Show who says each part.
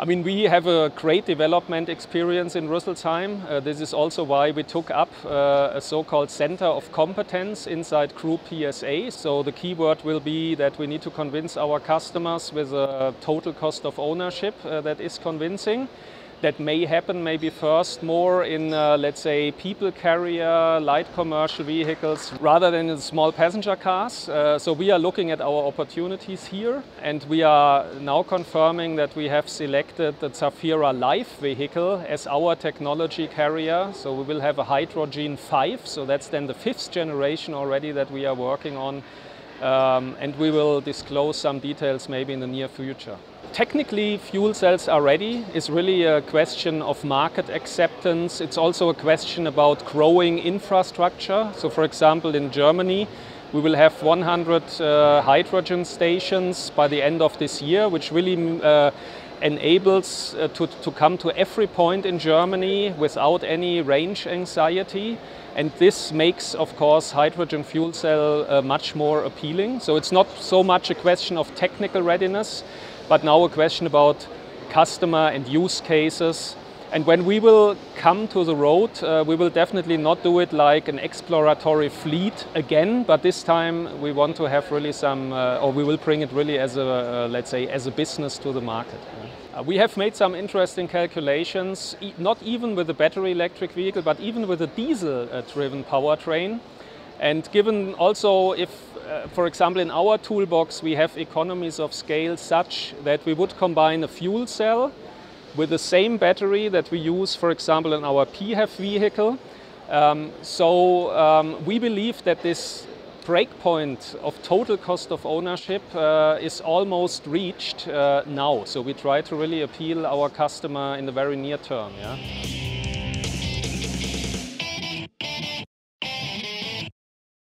Speaker 1: I mean, we have a great development experience in Rüsselsheim. This is also why we took up a so-called center of competence inside Group PSA. So the keyword will be that we need to convince our customers with a total cost of ownership that is convincing. That may happen maybe first more in, let's say, people carrier, light commercial vehicles, rather than in small passenger cars. So we are looking at our opportunities here, and we are now confirming that we have selected the Zafira Life vehicle as our technology carrier. So we will have a Hydrogen 5, so that's then the 5th generation already that we are working on. And we will disclose some details maybe in the near future. Technically, fuel cells are ready. It's really a question of market acceptance. It's also a question about growing infrastructure. So for example, in Germany, we will have 100 hydrogen stations by the end of this year, which really enables to come to every point in Germany without any range anxiety. And this makes, of course, hydrogen fuel cell much more appealing. So it's not so much a question of technical readiness, but now a question about customer and use cases. And when we will come to the road, we will definitely not do it like an exploratory fleet again, but this time we want to have really some, or we will bring it really as a, let's say, as a business to the market. We have made some interesting calculations, not even with a battery electric vehicle, but even with a diesel-driven powertrain. And given also if, for example, in our toolbox we have economies of scale such that we would combine a fuel cell with the same battery that we use, for example, in our PHEV vehicle. We believe that this breakpoint of total cost of ownership is almost reached now. So we try to really appeal our customer in the very near term. Yeah?